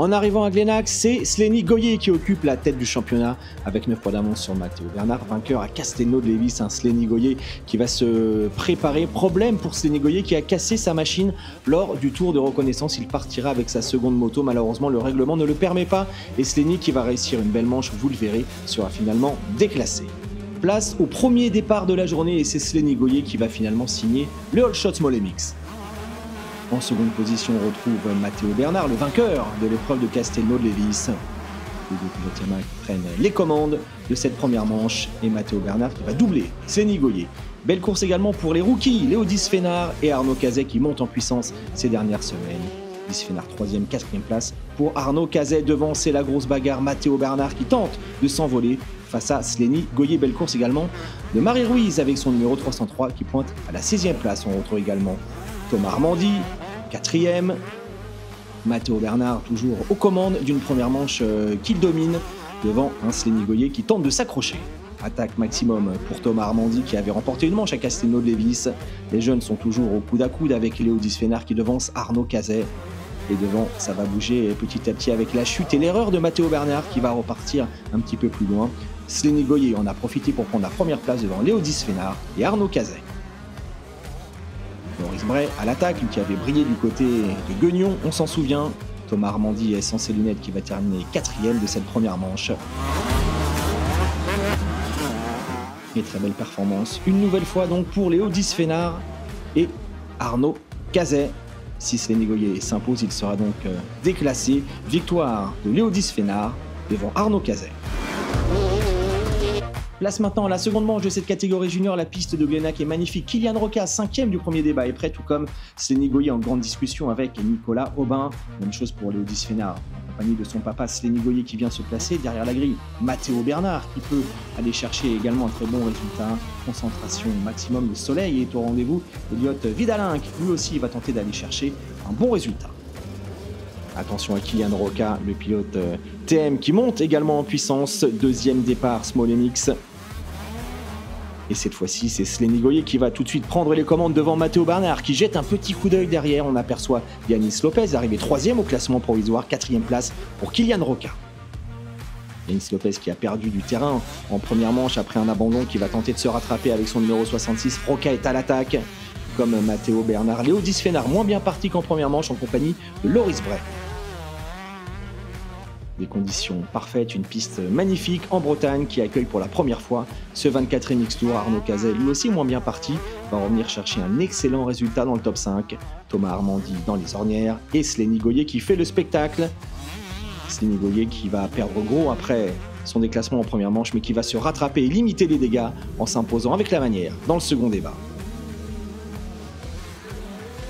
En arrivant à Glennax, c'est Slenny Goyer qui occupe la tête du championnat avec 9 points d'avance sur Matteo Bernard, vainqueur à Castelnau-de-Lévis. Un Slenny Goyer qui va se préparer. Problème pour Slenny Goyer qui a cassé sa machine lors du tour de reconnaissance. Il partira avec sa seconde moto. Malheureusement, le règlement ne le permet pas. Et Slenny, qui va réussir une belle manche, vous le verrez, sera finalement déclassé. Place au premier départ de la journée et c'est Slenny Goyer qui va finalement signer le All Shot Small MX. En seconde position, on retrouve Matteo Bernard, le vainqueur de l'épreuve de Castelnau-de-Lévis. Les deux pilotes qui prennent les commandes de cette première manche et Matteo Bernard qui va doubler Slenny Goyer. Belle course également pour les rookies, Léo Disfénard et Arnaud Cazet qui montent en puissance ces dernières semaines. Disfénard 3e, 4e place pour Arnaud Cazet. Devant, c'est la grosse bagarre. Matteo Bernard qui tente de s'envoler face à Slenny Goyer. Belle course également de Marie Ruiz avec son numéro 303 qui pointe à la 6e place. On retrouve également Thomas Armandy, 4e. Matteo Bernard toujours aux commandes d'une première manche qu'il domine devant un Slenny Goyer qui tente de s'accrocher. Attaque maximum pour Thomas Armandy qui avait remporté une manche à Castelnau-de-Lévis. Les jeunes sont toujours au coude à coude avec Léo Disfénard qui devance Arnaud Cazet. Et devant, ça va bouger petit à petit avec la chute et l'erreur de Matteo Bernard qui va repartir un petit peu plus loin. Slenny Goyer en a profité pour prendre la première place devant Léo Disfénard et Arnaud Cazet. Loris Bray à l'attaque, lui qui avait brillé du côté de Guignon, on s'en souvient. Thomas Armandy est sans ses lunettes qui va terminer 4e de cette première manche. Et très belle performance, une nouvelle fois donc pour Léo Disfénard et Arnaud Cazet. Si Slenny Goyer s'impose, il sera donc déclassé. Victoire de Léo Disfénard devant Arnaud Cazet. Place maintenant à la seconde manche de cette catégorie junior. La piste de Glennax est magnifique. Kylian Roca, 5e du premier débat, est prêt, tout comme Slenny Goyer en grande discussion avec Nicolas Aubin. Même chose pour Léo Disfénard, en compagnie de son papa Slenny Goyer qui vient se placer derrière la grille. Matteo Bernard qui peut aller chercher également un très bon résultat. Concentration maximum, le soleil est au rendez-vous. Elliot Vidalin, lui aussi va tenter d'aller chercher un bon résultat. Attention à Kylian Roca, le pilote TM qui monte également en puissance. 2e départ Small MX. Et cette fois-ci, c'est Slenny Goyer qui va tout de suite prendre les commandes devant Matteo Bernard qui jette un petit coup d'œil derrière. On aperçoit Yanis Lopez arrivé 3e au classement provisoire, 4e place pour Kylian Roca. Yanis Lopez qui a perdu du terrain en première manche après un abandon qui va tenter de se rattraper avec son numéro 66. Roca est à l'attaque comme Matteo Bernard. Léo Disfénard moins bien parti qu'en première manche en compagnie de Loris Bray. Des conditions parfaites, une piste magnifique en Bretagne qui accueille pour la première fois ce 24e X-Tour. Arnaud Cazet, lui aussi moins bien parti, va revenir chercher un excellent résultat dans le top 5. Thomas Armandy dans les ornières et Slenny Goyer qui fait le spectacle. Slenny Goyer qui va perdre gros après son déclassement en première manche mais qui va se rattraper et limiter les dégâts en s'imposant avec la manière dans le second débat.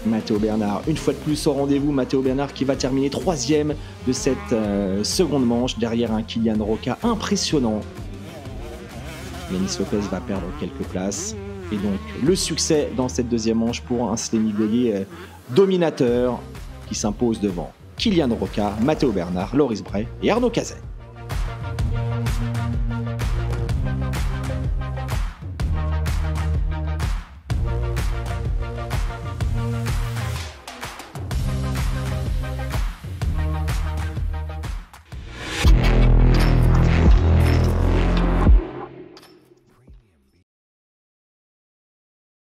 Matteo Bernard, une fois de plus au rendez-vous. Matteo Bernard qui va terminer 3e de cette seconde manche derrière un Kylian Roca impressionnant. Yanis Lopez va perdre quelques places. Et donc le succès dans cette deuxième manche pour un Slenny Goyer dominateur qui s'impose devant Kylian Roca, Matteo Bernard, Loris Bray et Arnaud Cazet.